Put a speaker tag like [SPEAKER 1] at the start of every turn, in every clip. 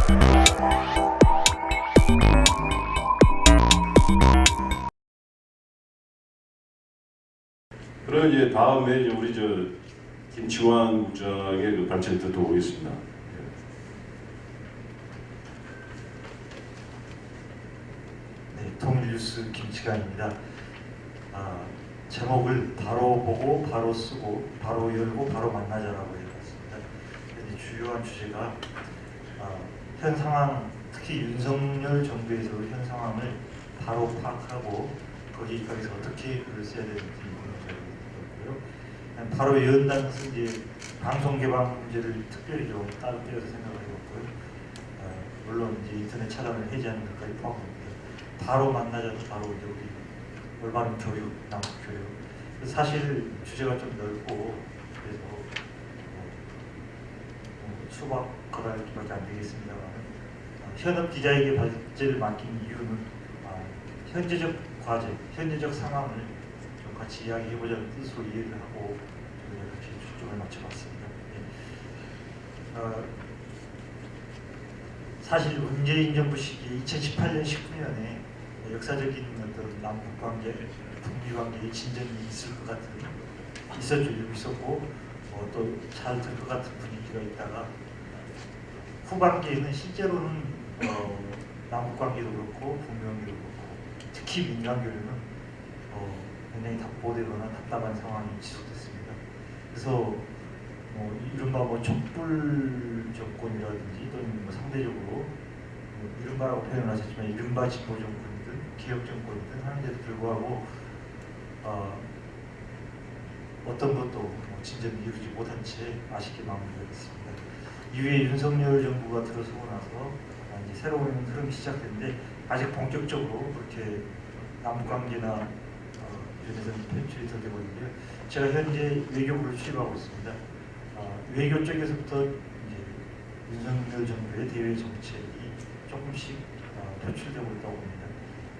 [SPEAKER 1] 그럼 이제 다음에 이제 우리 김치환 국장의 그 발제를 듣고 오겠습니다.
[SPEAKER 2] 네, 통일뉴스 김치관입니다. 제목을 바로 보고 바로 쓰고 바로 열고 바로 만나자라고 해봤습니다. 주요한 주제가 현 상황, 특히 윤석열 정부에서 현 상황을 바로 파악하고 거기까지서 어떻게 글을 써야 되는지 문제였고요. 바로 연다는 것은 이제 방송 개방 문제를 특별히 좀 따로 떼어서 생각을 해봤고요. 물론 이제 인터넷 차단을 해제하는 것까지 포함됩니다. 바로 만나자도 바로 이제 우리 올바른 교육, 남북 교육. 사실 주제가 좀 넓고 그래서 수박 거달기밖에 안 되겠습니다만 현업 기자에게 발제를 맡긴 이유는 현재적 과제, 현재적 상황을 좀 같이 이야기해보자는 뜻으로 이해를 하고 이렇게 초점을 맞춰봤습니다. 사실 문재인 정부 시기 2018년, 19년에 역사적인 어떤 남북 관계, 북미 관계의 진전이 있을 것 같은 있었고 또 잘 될 것 같은 분위기가 있다가 후반기에는 실제로는 남북 관계도 그렇고 북미 관계도 그렇고 특히 민간 교류는 굉장히 답보되거나 답답한 상황이 지속됐습니다. 그래서 이른바 촛불 정권이라든지 또는 상대적으로 이른바라고 표현을 하셨지만 이른바 진보 정권이든 개혁 정권이든 하는데도 불구하고 어떤 것도 진전이 이루지 못한 채 아쉽게 마무리가 됐습니다. 이후에 윤석열 정부가 들어서고 나서 이제 새로운 흐름이 시작됐는데 아직 본격적으로 그렇게 남북관계나 이런 데서는 편출이 더 되고 있는데요. 제가 현재 외교부를 수립하고 있습니다. 외교 쪽에서부터 이제 윤석열 정부의 대외 정책이 조금씩 표출되고 있다고 봅니다.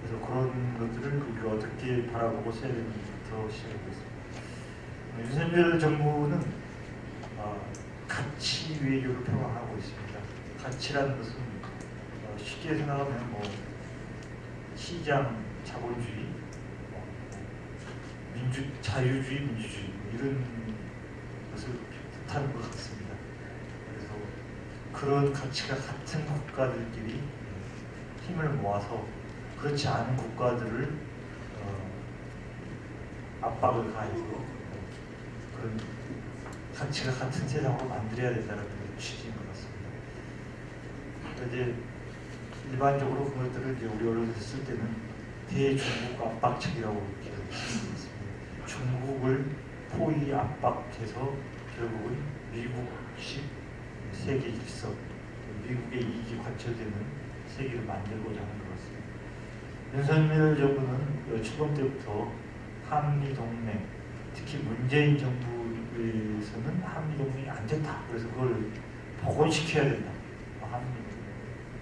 [SPEAKER 2] 그래서 그런 것들을 우리가 어떻게 바라보고 써야 되는지부터 시작하고 있습니다. 윤석열 정부는 가치 외교를 표방하고 있습니다. 가치라는 것은 쉽게 생각하면 시장 자본주의, 자유주의, 민주주의 이런 것을 뜻하는 것 같습니다. 그래서 그런 가치가 같은 국가들끼리 힘을 모아서 그렇지 않은 국가들을 압박을 가해서 그런 가치가 같은 세상으로 만들어야 된다는 취지인 것 같습니다. 이제 일반적으로 그것들을 이제 우리 언론에서 쓸 때는 대중국 압박책이라고 이렇게 쓰습니다. 중국을 포위 압박해서 결국은 미국식 세계 질서, 미국의 이익이 관철되는 세계를 만들고자 하는 것 같습니다. 윤석열 정부는 초반 때부터 한미 동맹, 특히 문재인 정부에서는 한미 동맹이 안 됐다. 그래서 그걸 복원시켜야 된다. 한미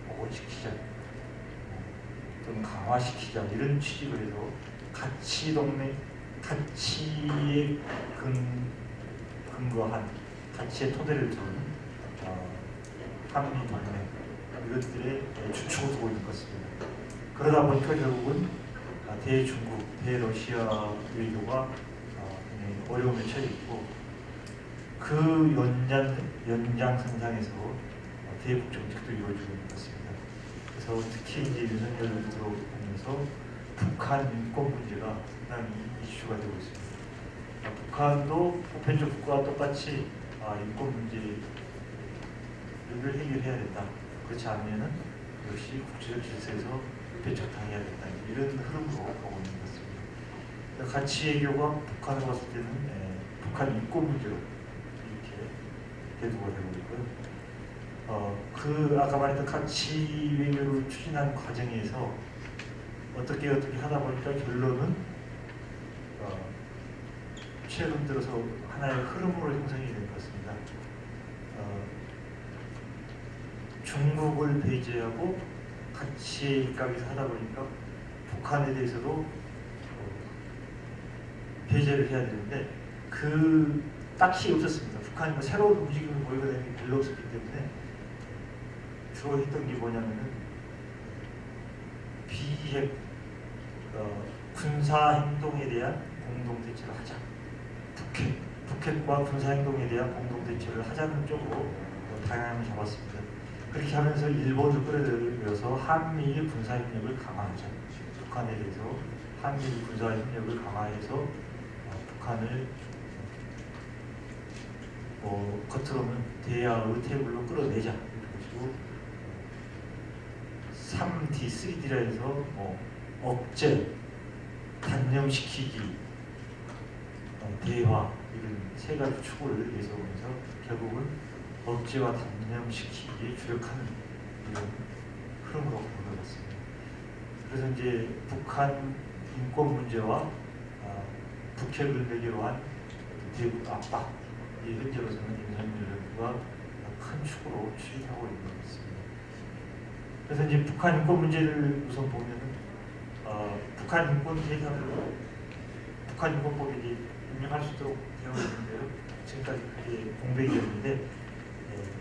[SPEAKER 2] 복원시키자, 또는 강화시키자 이런 취지로 해서 가치 동맹, 가치에 근거한 가치의 토대를 둔 한미 동맹 이것들의 주축을 두고 있는 것 같습니다. 그러다 보니까 결국은 대중국, 대러시아 외교가 어려움에 처해 있고 그 연장선상에서 대북 정책도 이루어지고 있는 것 같습니다. 그래서 특히 이제 윤석열 들어오면서 북한 인권 문제가 상당히 이슈가 되고 있습니다. 북한도 보편적 국가와 똑같이 인권 문제를 해결해야 된다. 그렇지 않으면은 역시 국제적 질서에서 배척 당해야 된다. 이런 흐름으로 가고 있는 것 같습니다. 가치 외교가 북한을 봤을 때는 북한 인권 문제로 이렇게 대두가 되고 있고요. 아까 말했던 가치 외교를 추진하는 과정에서 어떻게 하다 보니까 결론은 최근 들어서 하나의 흐름으로 형성이 된 것 같습니다. 중국을 배제하고 가치에 입각해서 하다 보니까 북한에 대해서도 배제를 해야 되는데 딱히 없었습니다. 북한이 새로운 움직임을 보이게 되는 게 별로 없었기 때문에 주로 했던 게 뭐냐면은 비핵 군사 행동에 대한 공동 대처를 하자. 북핵과 군사 행동에 대한 공동 대처를 하자는 쪽으로 방향을 잡았습니다. 그렇게 하면서 일본을 끌어들여서 한미일 군사 협력을 강화하자. 북한에 대해서 한미일 군사 협력을 강화해서 북한을 겉으로는 대야의 테이블로 끌어내자. 그리고 3D, 3D라 해서 억제, 단념시키기, 대화 이런 세 가지 축을 내세우면서 결국은 억제와 단념시키기에 주력하는 이런 흐름으로 보내봤습니다. 그래서 이제 북한 인권 문제와 북핵을 매개로 한 대북 압박, 이 현재로서는 윤석열 정부가 큰 축으로 추진하고 있는 것 같습니다. 그래서 이제 북한 인권 문제를 우선 보면은 북한 인권 대상을 북한 인권법이 이제 인용할 수 있도록 되어 있는데요. 지금까지 그게 공백이었는데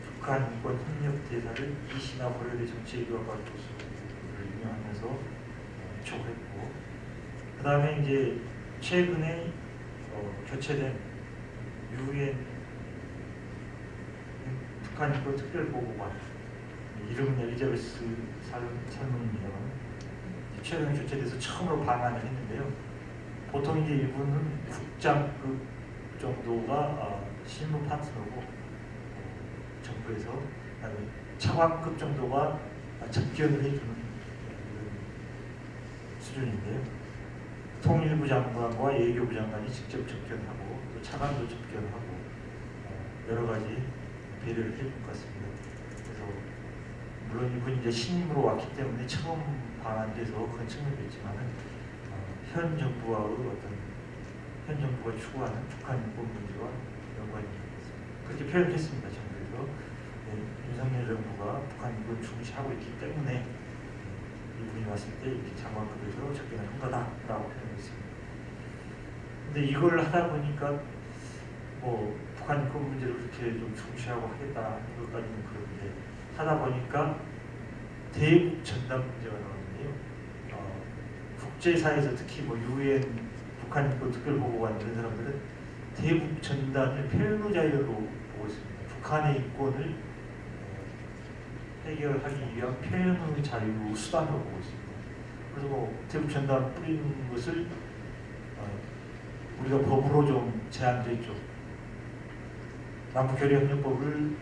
[SPEAKER 2] 북한 인권 협력 대사를 이시나 고려대 정치외교학과 교수를 임명하면서 초구했고, 그 다음에 이제 최근에 교체된 유엔 북한 인권 특별보고관, 이름은 엘리자베스 살몬입니다만 최근에 교체돼서 처음으로 방한을 했는데요. 보통 이제 일본은 국장급 정도가 실무 파트너고 정부에서, 그다음에 차관급 정도가 접견을 해주는 수준인데요. 통일부 장관과 외교부 장관이 직접 접견하고 또 차관도 접견하고 여러 가지 배려를 해줄 것 같습니다. 그래서 물론 이분이 이제 신임으로 왔기 때문에 처음 방한돼서 그건 측면도 있지만은 현 정부와의 현 정부가 추구하는 북한 인권 문제와 연관이 있습니다. 그렇게 표현했습니다. 정부에서 윤석열 정부가 북한 인권을 중시하고 있기 때문에 이분이 왔을 때 이렇게 장관급에서 접견을 한 거다라고 표현했습니다. 근데 이걸 하다 보니까 북한 인권 문제를 그렇게 좀 중시하고 하겠다 하는 것까지는 그런데 하다 보니까 대북 전단 문제가 나왔는데요. 국제사회에서 특히 유엔 북한 인권 특별보고관 이런 사람들은 대북 전단을 표현의 자유로 보고 있습니다. 북한의 인권을 해결하기 위한 표현의 자유 수단으로 보고 있습니다. 그래서 대북 전단 뿌리는 것을 우리가 법으로 좀 제한됐죠. 남북교류협력법을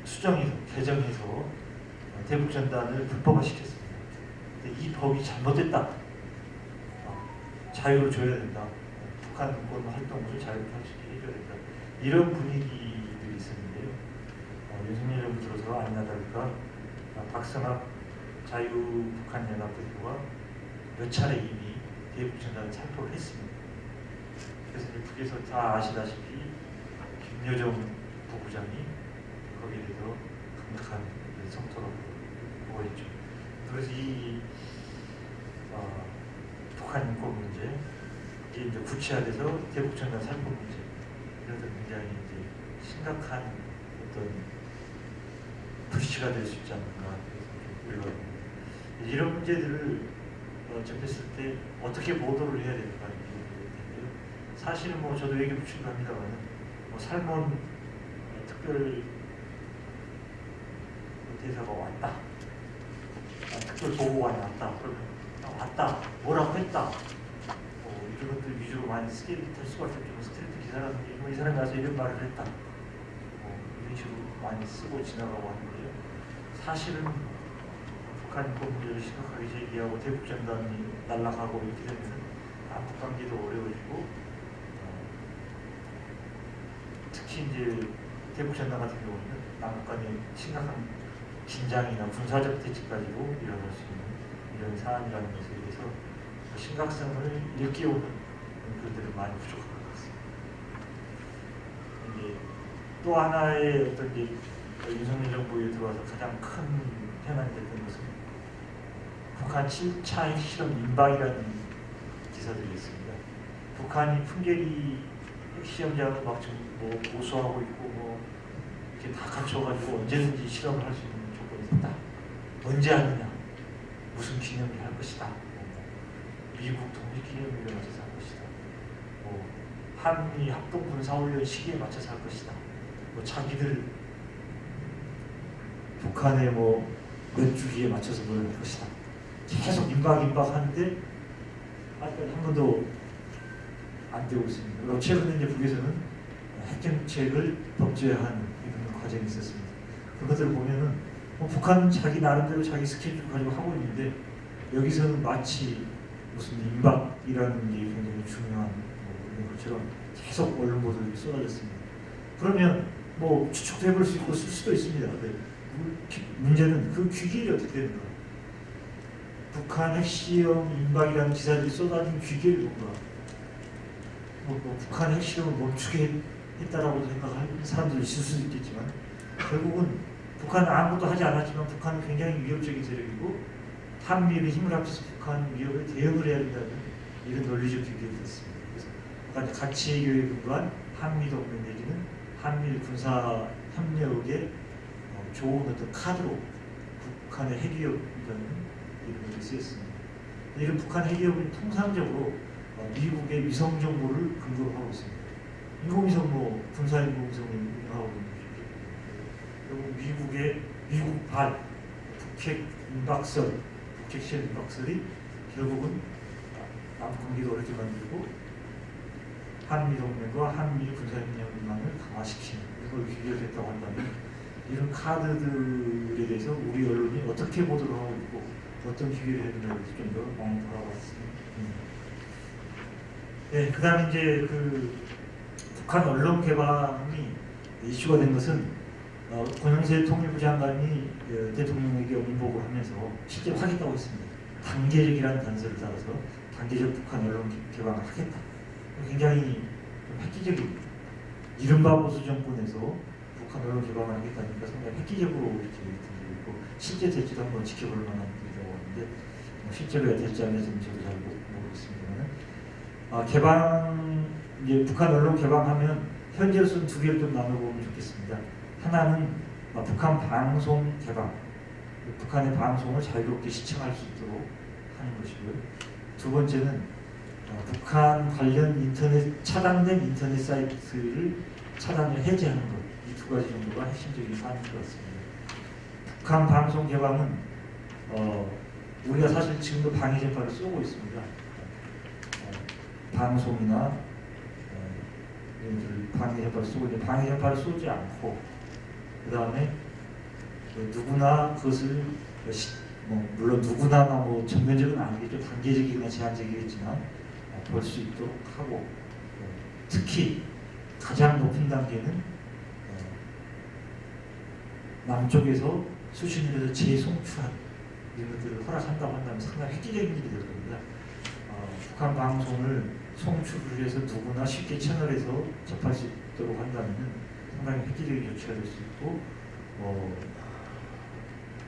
[SPEAKER 2] 수정해서 개정해서 대북 전단을 불법화시켰습니다. 근데 이 법이 잘못됐다. 자유를 줘야 된다. 북한 인권 활동을 자유롭게 해줘야 된다. 이런 분위기들이 있었는데요. 윤석열 정부 들어서 아니나 다를까 박성학 자유북한연합 대표가 몇 차례 이미 대북 전단을 살포를 했습니다. 그래서 북에서 다 아시다시피 김여정 부부장이 거기에 대해서 강력한 성토를 보였죠. 그래서 이 북한 인권 문제, 이게 이제 구체화돼서 대북 전단 살포 문제, 그래서 굉장히 이제 심각한 어떤 불씨가 될 수 있지 않는가 우려가 이런 문제들을 접했을 때 어떻게 보도를 해야 될까 텐데요. 사실은 저도 외교부 출입합니다만 살몬 특별 대사가 왔다, 특별 보고관이 왔다, 그러면 왔다, 뭐라고 했다, 이런 것들 위주로 많이 스케일이 탈 수가 있죠. 스트레이트 기사라든지 이 사람이 와서 이런 말을 했다, 이런 식으로 많이 쓰고 지나가고 하는데요. 사실은 북한 인권 문제를 심각하게 제기하고 대북 전단이 날아가고 이렇게 되면 남북 관계도 어려워지고 특히 이제 대북 전단 같은 경우는 남북 간에 심각한 긴장이나 군사적 대치까지도 일어날 수 있는 이런 사안이라는 것에 대해서 심각성을 일깨우는 글들은 많이 부족한 것 같습니다. 이제 또 하나의 어떤 이제 윤석열 정부에 들어와서 가장 큰 현안이 됐던 것은 북한 7차 핵실험 임박이라는 기사들이 있습니다. 북한이 풍계리 핵시험장을 막 지금 보수하고 있고 이렇게 다 갖춰가지고 언제든지 실험을 할 수 있는 조건이 됐다. 언제 하느냐, 무슨 기념일 할 것이다, 미국 독립기념일에 맞춰서 할 것이다, 한미 합동군사훈련 시기에 맞춰서 할 것이다, 자기들 북한의 몇 주기에 맞춰서 뭘 할 것이다. 계속 임박 하는데 아직까지 한 번도 안 되고 있습니다. 그리고 최근에 이제 북에서는 핵정책을 법제화하는 이런 과정이 있었습니다. 그것들을 보면은 북한은 자기 나름대로 자기 스케줄을 가지고 하고 있는데 여기서는 마치 무슨 임박이라는 게 굉장히 중요한 이런 것처럼 계속 언론 보도들이 쏟아졌습니다. 그러면 추측도 해볼 수 있고 쓸 수도 있습니다. 근데 문제는 그 귀결이 어떻게 되는가? 북한 핵실험 임박이라는 기사들이 쏟아진 귀결이 뭔가? 북한 핵실험을 멈추게 했다라고 생각하는 사람들이 있을 수도 있겠지만 결국은 북한은 아무것도 하지 않았지만 북한은 굉장히 위협적인 세력이고 한미를 힘을 합쳐서 북한 위협에 대응을 해야 된다는 이런 논리적 규격이 있습니다. 그래서 가치의 교육에 근거한 한미 동맹 내지는 한미 군사 협력의 좋은 어떤 카드로 북한의 핵위협이라는 이런 것이 쓰였습니다. 이런 북한 핵위협은 통상적으로 미국의 위성 정보를 근거로 하고 있습니다. 인공위성 군사 인공위성을 운영하고 있는 것이죠. 그리고 미국발 북핵 임박설, 북핵 임박설이 결국은 남북관계도 어렵게 만들고 한미 동맹과 한미 군사협력망을 강화시키는 이걸 귀결했다고 한다면 이런 카드들에 대해서 우리 언론이 어떻게 보도를 하고 있고 어떤 귀결을 했는지에 대해서 좀 더 많이 돌아봤습니다. 네, 그 다음에 이제 북한 언론 개방이 이슈가 된 것은 권영세 통일부 장관이 대통령에게 언보를 하면서 실제 하겠다고 했습니다. 단계적이라는 단서를 따라서 단계적 북한 언론 개방을 하겠다. 굉장히 획기적인 이른바 보수 정권에서 북한 언론 개방을 하겠다니까 상당히 획기적으로 이렇게 들리고 실제 될지도 한번 지켜볼 만한 일이라고 하는데 실제로 될지 안 될지는 저도 잘 모르겠습니다만 이제 북한 언론 개방하면 현재로서는 두 개를 좀 나눠보면 좋겠습니다. 하나는 북한 방송 개방, 북한의 방송을 자유롭게 시청할 수 있도록 하는 것이고요. 두 번째는 북한 관련 차단된 인터넷 사이트를 차단을 해제하는 것. 이 두 가지 정도가 핵심적인 사안인 것 같습니다. 북한 방송 개방은 우리가 사실 지금도 방해 전파를 쏘고 있습니다. 방송이나 방해 전파를 쏘고 있는데 방해 전파를 쏘지 않고 그 다음에 누구나 그것을 물론 누구나 전면적은 아니겠죠. 단계적이거나 제한적이겠지만 볼 수 있도록 하고 특히 가장 높은 단계는 남쪽에서 수신을 해서 재송출한 이런 것들을 허락한다고 한다면 상당히 획기적인 일이 될 겁니다. 북한 방송을 송출을 해서 누구나 쉽게 채널에서 접할 수 있도록 한다면 상당히 획기적인 조치가 될 수 있고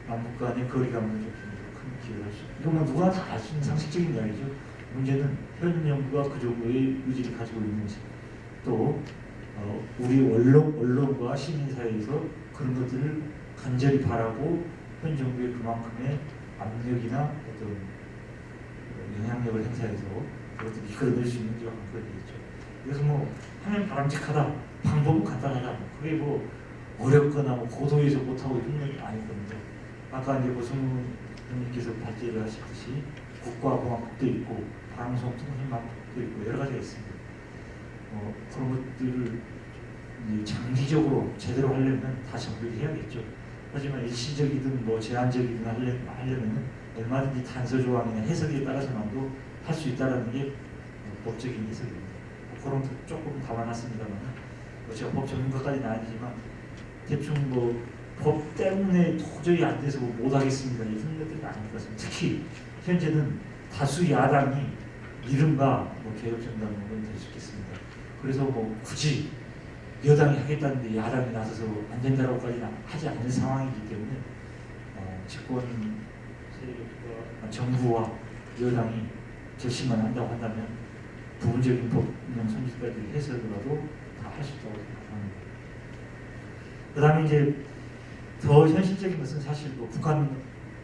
[SPEAKER 2] 남북 간의 거리감을 좁히는 큰 기여를 할 수 있고 이건 누구나 다 알 수 있는 상식적인 이야기죠. 문제는 현 정부가 그 정도의 의지를 가지고 있는지 또 우리 언론과 시민사회에서 그런 것들을 간절히 바라고 현 정부의 그만큼의 압력이나 어떤 영향력을 행사해서 그것들을 이끌어낼 수 있는지가 관건이겠죠. 그래서 하면 바람직하다, 방법은 간단하다, 그게 어렵거나 고도에서 못하고 이런 얘기 아닐 겁니다. 아까 이제 보성님께서 발제를 하셨듯이 국가공학국도 있고 방송통신망국도 있고 여러 가지가 있습니다. 그런 것들을 장기적으로 제대로 하려면 다 정비를 해야겠죠. 하지만 일시적이든 제한적이든 하려면 얼마든지 단서 조항이나 해석에 따라서만도 할 수 있다는 게 법적인 해석입니다. 그런 것도 조금 감안했습니다만 제가 법 전문가까지는 아니지만 대충 법 때문에 도저히 안 돼서 못하겠습니다 이런 것들은 아닌 것 같습니다. 특히 현재는 다수 야당이 이른바 개혁정당은 될 수 있겠습니다. 그래서 굳이 여당이 하겠다는데 야당이 나서서 안 된다고까지는 하지 않는 상황이기 때문에 집권 세력과 정부와 여당이 결심만 한다고 한다면 부분적인 법령 손질까지 해서라도 다 할 수 있다고 생각합니다. 그 다음에 이제 더 현실적인 것은 사실 북한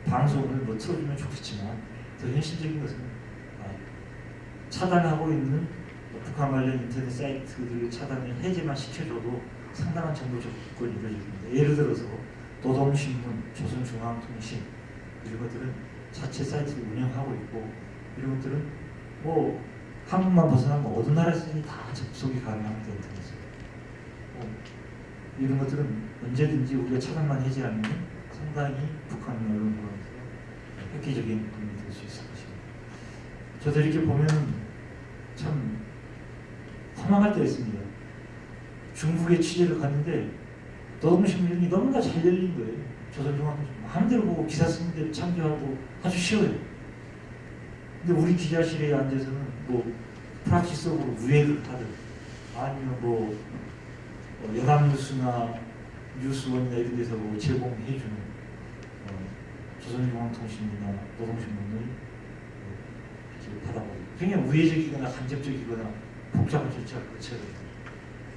[SPEAKER 2] 방송을 뭐 틀어주면 좋겠지만 더 현실적인 것은 차단하고 있는 북한 관련 인터넷 사이트들을 차단을 해제만 시켜줘도 상당한 정도 접근이 이루어집니다. 예를 들어서 노동신문, 조선중앙통신 이런 것들은 자체 사이트를 운영하고 있고 이런 것들은 뭐 한국만 벗어나면 어느 나라에서든 다 접속이 가능합니다. 인터넷에. 이런 것들은 언제든지 우리가 차단만 해제하면 상당히 북한 언론으로서 획기적인 도움이 될 수 있을 것입니다. 저도 이렇게 보면 참 허망할 때가 있습니다. 중국에 취재를 갔는데 노동신문이 너무나 잘 열린 거예요. 조선중앙통신 마음대로 보고 기사 쓰는데 참조하고 아주 쉬워요. 근데 우리 기자실에 앉아서는 뭐 프락시속으로 우회를 하든 아니면 뭐 연합뉴스나 뉴스원이나 이런 데서 뭐 제공해주는 조선중앙통신이나 노동신문을 이렇게 받아보고 굉장히 우회적이거나 간접적이거나 복잡한 절차를 거쳐야 됩니다.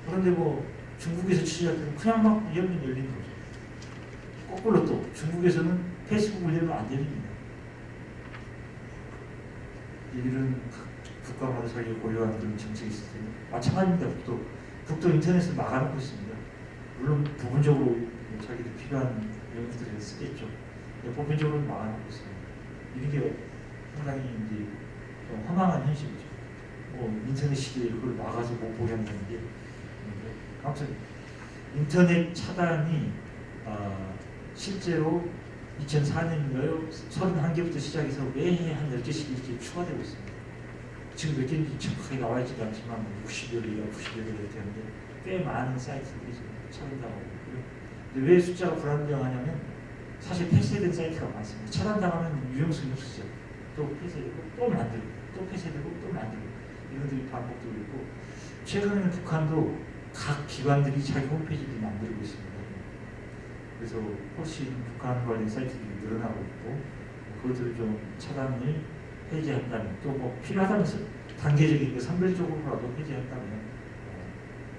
[SPEAKER 2] 그런데 뭐 중국에서 취재할 때는 그냥 막 열면 열리는 거죠. 거꾸로 또 중국에서는 페이스북을 열면 안 열립니다. 이런 국가마다 자기가 고유한 그런 정책이 있을 텐데 마찬가지입니다. 북도 인터넷을 막아놓고 있습니다. 물론 부분적으로 자기들 필요한 내용들을 쓰겠죠. 보편적으로 막아놓고 있습니다. 이런 게 상당히 이제 좀 허망한 현실이죠. 뭐 인터넷 시대에 그걸 막아서 못 보게 한다는 게 아무튼 인터넷 차단이 실제로 2004년인가요? 31개부터 시작해서 매해 한 10개씩 이렇게 추가되고 있습니다. 지금 몇 개인지 정확하게 나와 있지도 않지만 60여 개가 90여 개가 되는데 꽤 많은 사이트들이 지금 차단당하고 있고요. 근데 왜 숫자가 불안정하냐면 사실 폐쇄된 사이트가 많습니다. 차단당하면 유용성이 없으죠. 또 폐쇄되고 또 만들고 또 폐쇄되고 또 만들고 이것들이 반복되고 있고 최근에는 북한도 각 기관들이 자기 홈페이지를 만들고 있습니다. 그래서 훨씬 북한 관련 사이트들이 늘어나고 있고 그것들을 좀 차단을 해제한다면 또 뭐 필요하다면서 단계적인 그 선별적으로라도 해제한다면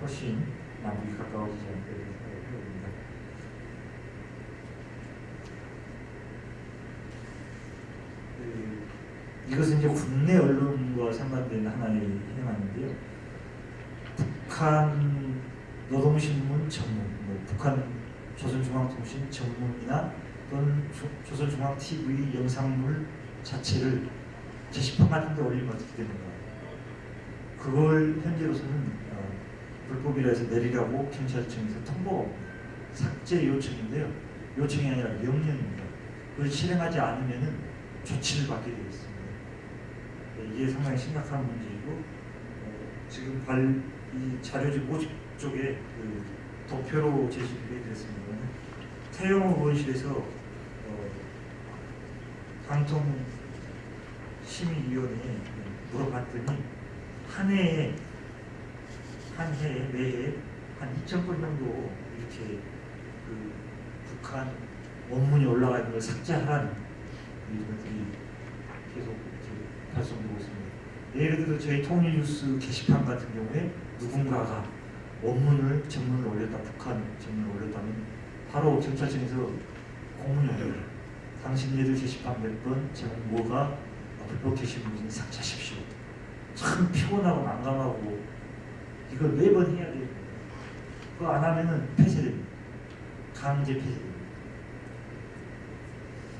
[SPEAKER 2] 훨씬 남북이 가까워지지 않을까 이런 생각을 해봅니다. 이것은 이제 국내 언론과 상관된 하나의 해명인데요. 북한 노동신문 전문, 북한 조선중앙통신 전문이나 또는 조선중앙TV 영상물 자체를 게시판 같은 데 올리면 어떻게 되는가. 그걸 현재로서는 불법이라 해서 내리라고 경찰청에서 통보가 옵니다. 삭제 요청인데요. 요청이 아니라 명령입니다. 그걸 실행하지 않으면 조치를 받게 되겠습니다. 이게 상당히 심각한 문제이고 지금 이 자료집 50쪽에 도표로 제시되게 됐습니다. 태영호 의원실에서 방통심의위원회에 물어봤더니 한 해에 매해 한 2,000건 정도 이렇게 북한 원문이 올라가 있는 걸 삭제하라는 이런 것들이 계속 이렇게 발송되고 있습니다. 예를 들어 저희 통일뉴스 게시판 같은 경우에 누군가가 원문을 전문을 올렸다, 북한 전문을 올렸다면 바로 경찰청에서 공문이 올려요. 당신네들 게시판 몇 번 제목 뭐가 불법 게시물인지 삭제하십시오. 참 피곤하고 난감하고 이걸 매번 해야 돼요. 그거 안 하면은 폐쇄됩니다. 강제 폐쇄됩니다.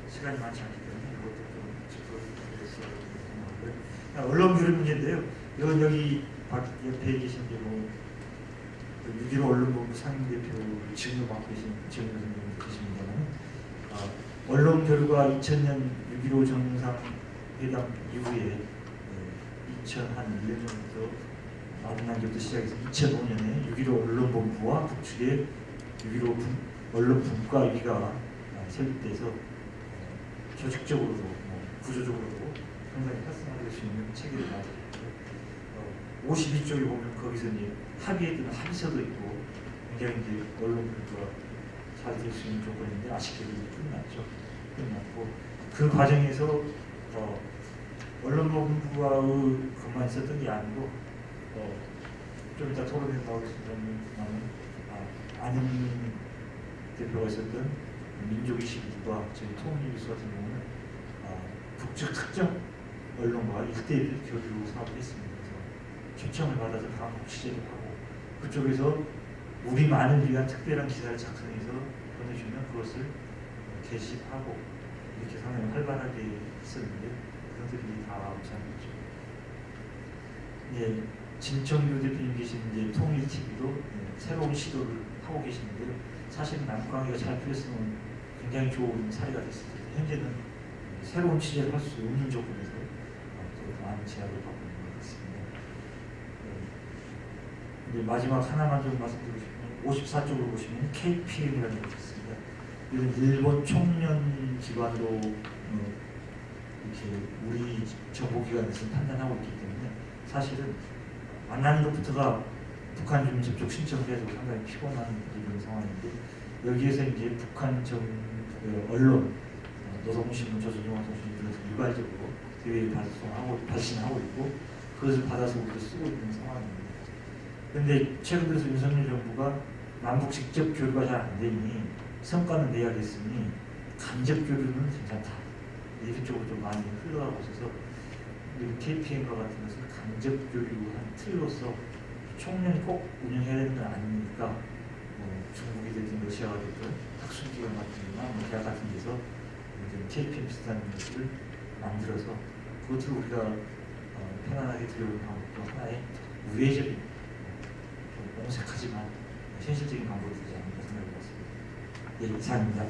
[SPEAKER 2] 시간이 많지 않기 때문에 그것도 좀 짚어드리겠습니다. 언론 규율 문제인데요. 이건 여기 옆에 계신 뭐 6.15 언론본부 상임대표 직무 맡고 계신 지금 선생님 계십니다만 언론 결과 2000년 6.15 정상회담 이후에 2001년 정도 마지막부터 시작해서 2005년에 6.15 언론본부와 북측의 6.15 언론분과위가 설립돼서 조직적으로도 구조적으로도 상당히 활성화될 수 있는 체계를 만들었고요. 52쪽에 보면 거기서 이제 합의했던 합의서도 있고 굉장히 이제 언론분과 잘 될 수 있는 조건인데 아쉽게도 끝났고 그 과정에서 언론본부와의 그만 있었던 게 아니고 좀 이따 토론에 나오겠습니다만 안영 대표가 있었던 민족21과 저희 통일뉴스 같은 경우는 북측 특정 언론과 1대1 교류 사업을 했습니다. 그래서 초청을 받아서 강국 취재를 하고 그쪽에서 우리 만을 위한 특별한 기사를 작성해서 보내주면 그것을 게시하고 이렇게 상당히 활발하게 했었는데 그들이 다 없었죠. 예, 진청규 대표님 계신 이제 통일TV도 새로운 시도를 하고 계시는데요. 사실 남북관계가 잘 풀렸으면 굉장히 좋은 사례가 됐을 텐데 현재는 새로운 취재를 할 수 없는 조건에서 또 많은 제약을 받고 있는 것 같습니다. 이제 마지막 하나만 좀 말씀드리고 싶으면 54쪽으로 보시면 KPM이라는 것이 있습니다. 이건 일본 총련 기관으로 이렇게 우리 정보기관에서 판단하고 있기 때문에 사실은 만나는 것부터가 북한 주민 접촉 신청을 해서 상당히 피곤한 이런 상황인데 여기에서 이제 북한 언론, 노동신문, 조선중앙통신 등에서 일괄적으로 대외에 발신하고 있고 그것을 받아서 우리도 쓰고 있는 상황입니다. 그런데 최근 들어서 윤석열 정부가 남북 직접 교류가 잘 안 되니 성과는 내야겠으니 간접 교류는 괜찮다. 이런 쪽으로 좀 많이 흘러가고 있어서 KPM과 같은 것을 간접 교류한 틀로서 총련이 꼭 운영해야 되는 건 아니니까 중국이 됐든 러시아가 됐든 학술기관 같은 데나 대학 같은 데서 KPM 비슷한 것을 만들어서 그것을 우리가 편안하게 들여오는 방법도 하나의 우회적인 좀 옹색하지만 현실적인 방법이 되지 않을까 생각해 봤습니다. 예, 이상입니다.